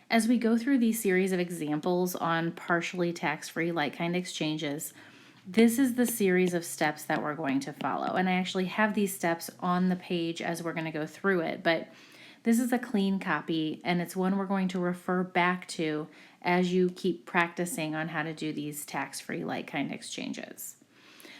As we go through these series of examples on partially tax-free like-kind exchanges, this is the series of steps that we're going to follow. And I actually have these steps on the page as we're going to go through it, but this is a clean copy, and it's one we're going to refer back to as you keep practicing on how to do these tax-free like-kind exchanges.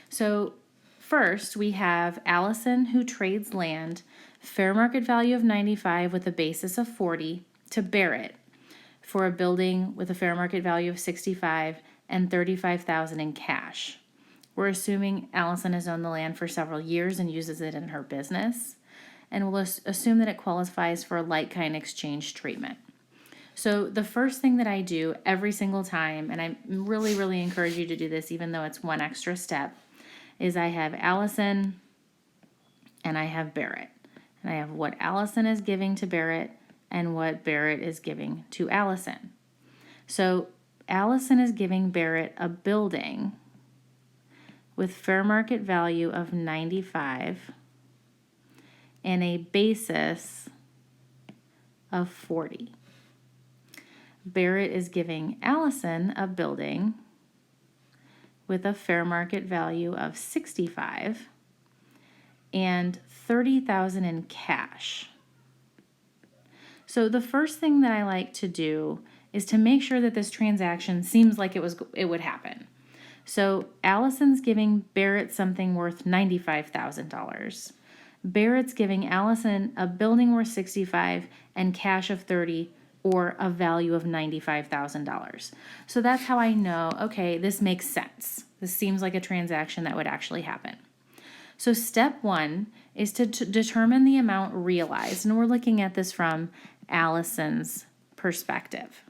So first, we have Allison, who trades land, fair market value of 95 with a basis of 40, to Barrett for a building with a fair market value of 65 and $35,000 in cash. We're assuming Allison has owned the land for several years and uses it in her business, and we'll assume that it qualifies for a like-kind exchange treatment. So the first thing that I do every single time, and I really encourage you to do this even though it's one extra step, is I have Allison and I have Barrett. And I have what Allison is giving to Barrett and what Barrett is giving to Allison. So Allison is giving Barrett a building with fair market value of 95 and a basis of 40. Barrett is giving Allison a building with a fair market value of 65 and $30,000 in cash. So the first thing that I like to do is to make sure that this transaction seems like it would happen. So Allison's giving Barrett something worth $95,000. Barrett's giving Allison a building worth 65 and cash of 30, or a value of $95,000. So that's how I know, okay, this makes sense. This seems like a transaction that would actually happen. So step one is to determine the amount realized, and we're looking at this from Allison's perspective.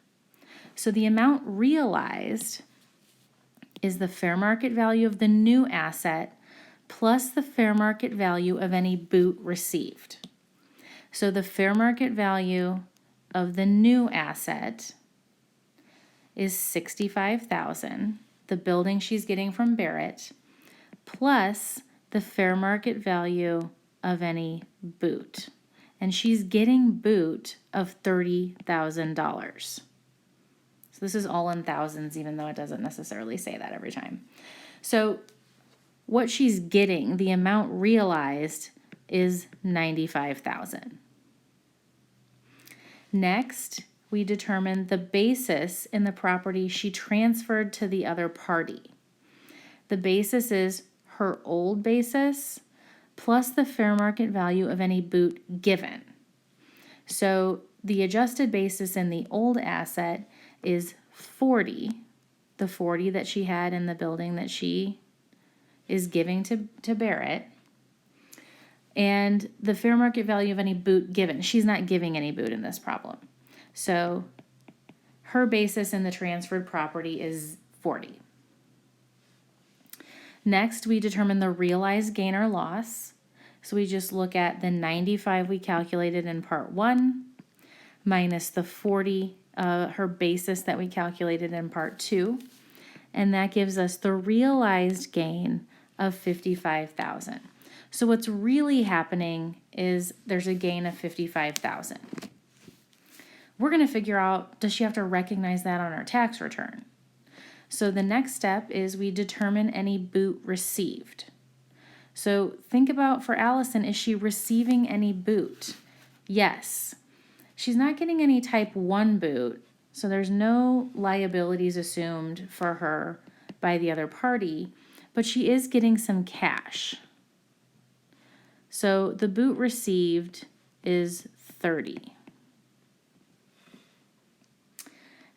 So the amount realized is the fair market value of the new asset plus the fair market value of any boot received. So the fair market value of the new asset is $65,000, the building she's getting from Barrett, plus the fair market value of any boot. And she's getting boot of $30,000. So this is all in thousands, even though it doesn't necessarily say that every time. So what she's getting, the amount realized, is $95,000. Next, we determine the basis in the property she transferred to the other party. The basis is her old basis plus the fair market value of any boot given. So the adjusted basis in the old asset is 40, the 40 that she had in the building that she is giving to Barrett, and the fair market value of any boot given. She's not giving any boot in this problem. So her basis in the transferred property is 40. Next, we determine the realized gain or loss. So we just look at the 95 we calculated in part 1 minus the 40, her basis that we calculated in part 2. And that gives us the realized gain of $55,000. So what's really happening is there's a gain of $55,000. We're going to figure out, does she have to recognize that on her tax return? So the next step is we determine any boot received. So think about, for Allison, is she receiving any boot? Yes. She's not getting any type 1 boot, so there's no liabilities assumed for her by the other party, but she is getting some cash. So the boot received is 30.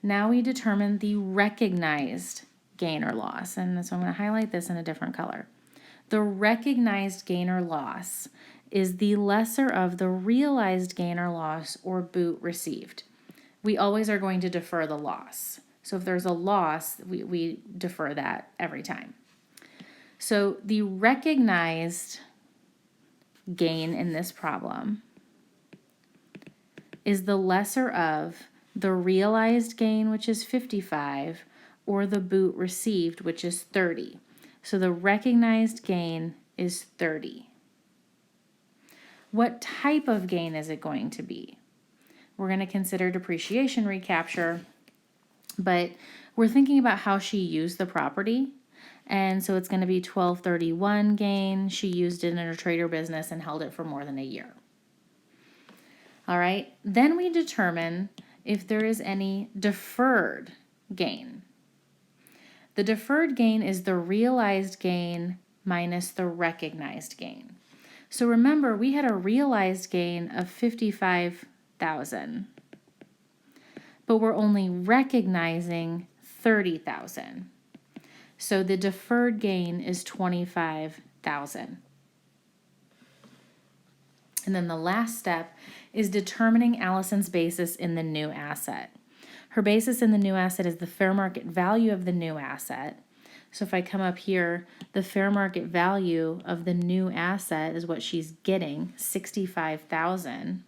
Now we determine the recognized gain or loss, and so I'm going to highlight this in a different color. The recognized gain or loss is the lesser of the realized gain or loss or boot received. We always are going to defer the loss. So if there's a loss, we defer that every time. So the recognized gain in this problem is the lesser of the realized gain, which is 55, or the boot received, which is 30. So the recognized gain is 30. What type of gain is it going to be? we're going to consider depreciation recapture, but we're thinking about how she used the property. And so it's going to be 1231 gain. She used it in her trader business and held it for more than a year. All right, then we determine if there is any deferred gain. The deferred gain is the realized gain minus the recognized gain. So remember, we had a realized gain of $55,000, but we're only recognizing $30,000. So the deferred gain is $25,000. And then the last step is determining Allison's basis in the new asset. Her basis in the new asset is the fair market value of the new asset. So if I come up here, the fair market value of the new asset is what she's getting, $65,000,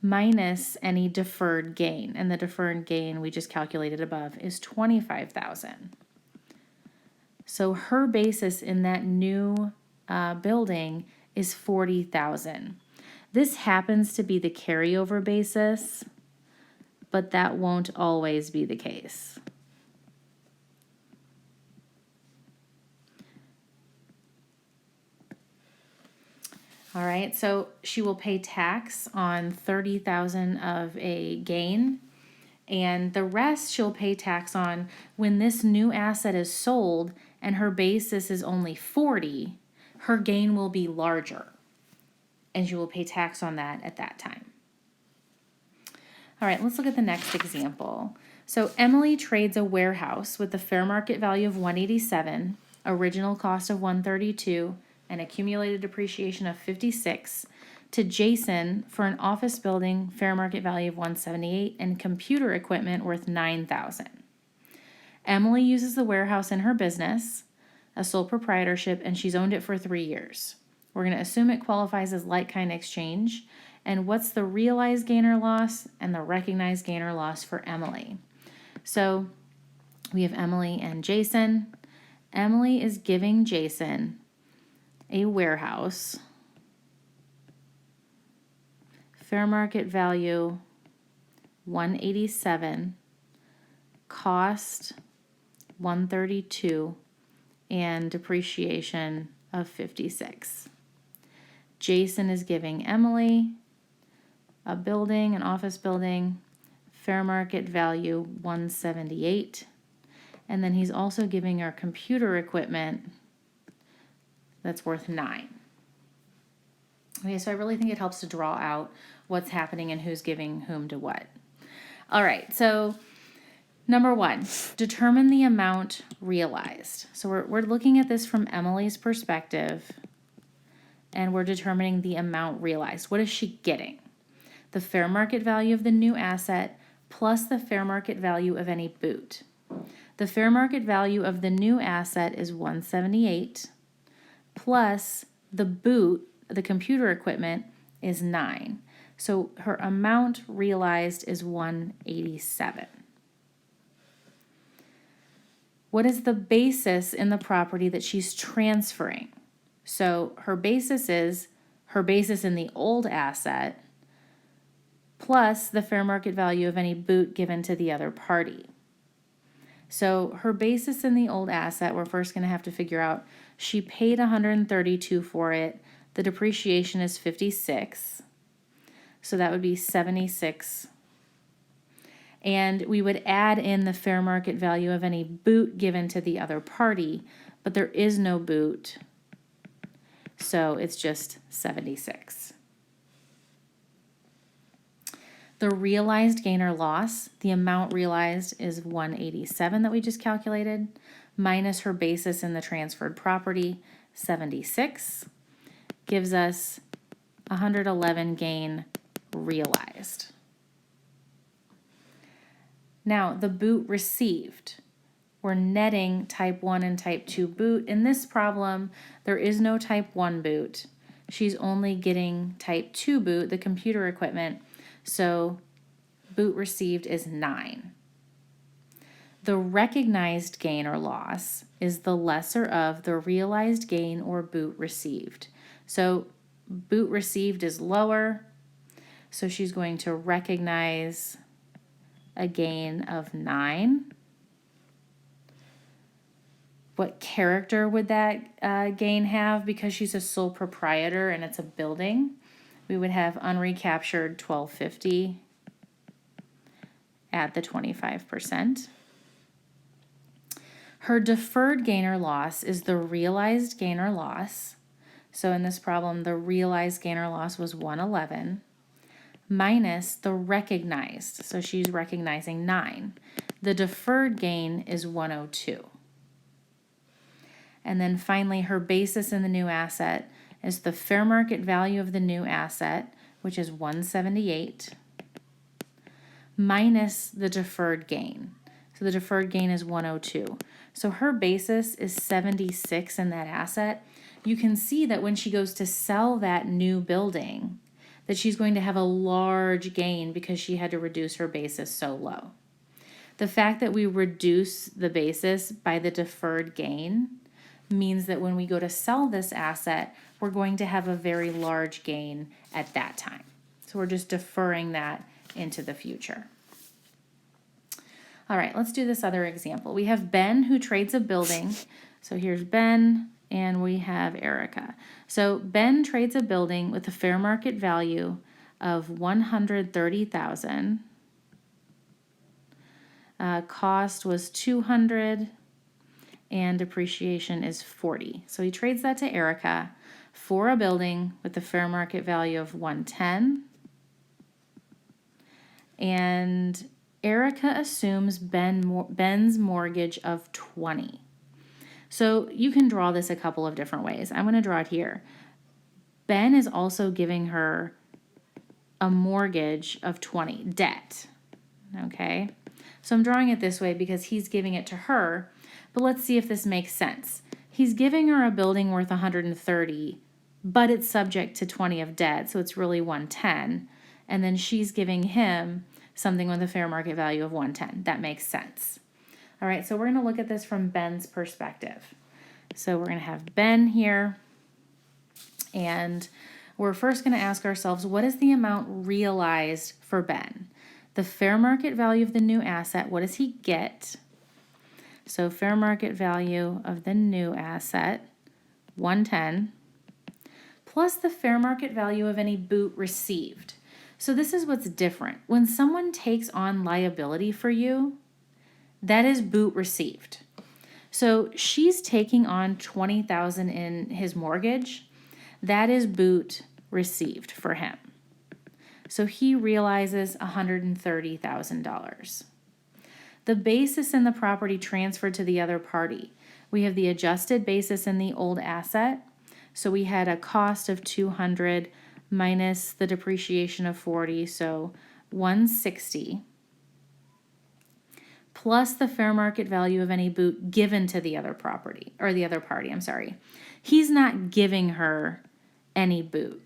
minus any deferred gain. And the deferred gain we just calculated above is $25,000. So her basis in that new building is $40,000. This happens to be the carryover basis, but that won't always be the case. All right, so she will pay tax on $30,000 of a gain, and the rest she'll pay tax on when this new asset is sold and her basis is only $40,000. Her gain will be larger, and she will pay tax on that at that time. All right, let's look at the next example. So Emily trades a warehouse with the fair market value of $187, original cost of $132, and accumulated depreciation of $56 to Jason for an office building fair market value of $178 and computer equipment worth $9,000. Emily uses the warehouse in her business, a sole proprietorship, and she's owned it for 3 years. We're going to assume it qualifies as like-kind exchange. And what's the realized gain or loss and the recognized gain or loss for Emily? So we have Emily and Jason. Emily is giving Jason a warehouse, fair market value $187, cost $132, and depreciation of $56. Jason is giving Emily a building, an office building, fair market value $178, and then he's also giving her computer equipment that's worth $9. Okay, so I really think it helps to draw out what's happening and who's giving whom to what. All right, so number one, determine the amount realized. So we're looking at this from Emily's perspective, and we're determining the amount realized. What is she getting? The fair market value of the new asset plus the fair market value of any boot. The fair market value of the new asset is $178 plus the boot, the computer equipment, is $9. So her amount realized is $187. What is the basis in the property that she's transferring? So her basis is her basis in the old asset plus the fair market value of any boot given to the other party. So her basis in the old asset, we're first going to have to figure out, she paid $132 for it. The depreciation is $56. So that would be $76. And we would add in the fair market value of any boot given to the other party, but there is no boot, so it's just $76. The realized gain or loss, the amount realized is $187 that we just calculated, minus her basis in the transferred property, $76, gives us $111 gain realized. Now, the boot received. We're netting type 1 and type 2 boot. In this problem, there is no type 1 boot. She's only getting type 2 boot, the computer equipment. So boot received is 9. The recognized gain or loss is the lesser of the realized gain or boot received. So boot received is lower, so she's going to recognize a gain of 9. What character would that gain have? Because she's a sole proprietor and it's a building, we would have unrecaptured 1250 at the 25%. Her deferred gain or loss is the realized gain or loss. So in this problem, the realized gain or loss was 111 minus the recognized. So she's recognizing 9. The deferred gain is 102. And then finally, her basis in the new asset is the fair market value of the new asset, which is 178, minus the deferred gain. So the deferred gain is 102. So her basis is 76 in that asset. You can see that when she goes to sell that new building, that she's going to have a large gain because she had to reduce her basis so low. The fact that we reduce the basis by the deferred gain means that when we go to sell this asset, we're going to have a very large gain at that time. So we're just deferring that into the future. All right, let's do this other example. We have Ben who trades a building. So here's Ben and we have Erica. So Ben trades a building with a fair market value of $130,000. Cost was $200 and depreciation is $40. So he trades that to Erica for a building with a fair market value of $110. And Erica assumes Ben's mortgage of $20. So you can draw this a couple of different ways. I'm going to draw it here. Ben is also giving her a mortgage of $20, debt. Okay, so I'm drawing it this way because he's giving it to her, but let's see if this makes sense. He's giving her a building worth $130, but it's subject to $20 of debt, so it's really $110, and then she's giving him something with a fair market value of $110. That makes sense. All right, so we're going to look at this from Ben's perspective. So we're going to have Ben here, and we're first going to ask ourselves, what is the amount realized for Ben? The fair market value of the new asset, what does he get? So fair market value of the new asset, 110, plus the fair market value of any boot received. So this is what's different. When someone takes on liability for you, that is boot received. So she's taking on $20,000 in his mortgage. That is boot received for him. So he realizes $130,000. The basis in the property transferred to the other party. We have the adjusted basis in the old asset. So we had a cost of $200 minus the depreciation of $40, so $160. Plus the fair market value of any boot given to the other property, or the other party, I'm sorry. He's not giving her any boot,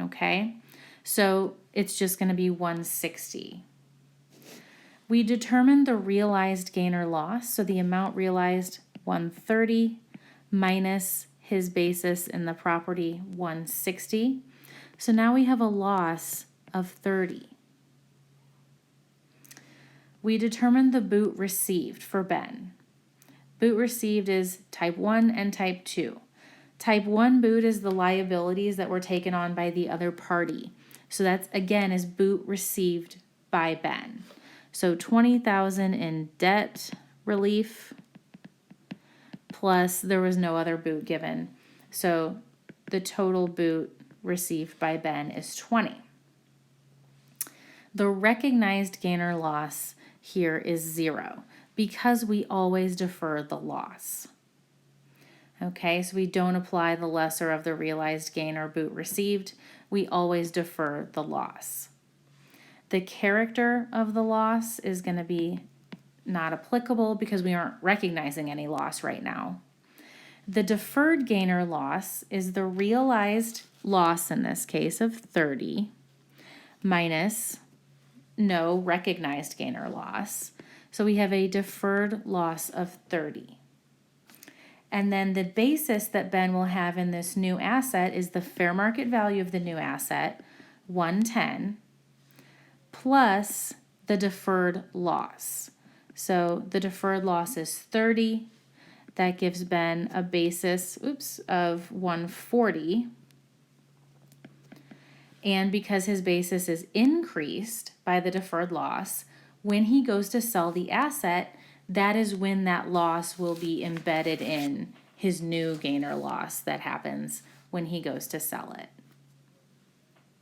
okay? So it's just going to be $160. We determined the realized gain or loss, so the amount realized, $130, minus his basis in the property, $160. So now we have a loss of $30. We determined the boot received for Ben. Boot received is type 1 and type 2. Type 1 boot is the liabilities that were taken on by the other party. So that's, again, is boot received by Ben. So $20,000 in debt relief, plus there was no other boot given. So the total boot received by Ben is $20. The recognized gain or loss here is 0 because we always defer the loss. Okay, so we don't apply the lesser of the realized gain or boot received. We always defer the loss. The character of the loss is going to be not applicable because we aren't recognizing any loss right now. The deferred gain or loss is the realized loss in this case of 30 minus no recognized gain or loss. So we have a deferred loss of 30. And then the basis that Ben will have in this new asset is the fair market value of the new asset, 110, plus the deferred loss. So the deferred loss is 30. That gives Ben a basis, of 140. And because his basis is increased by the deferred loss, when he goes to sell the asset, that is when that loss will be embedded in his new gain or loss that happens when he goes to sell it.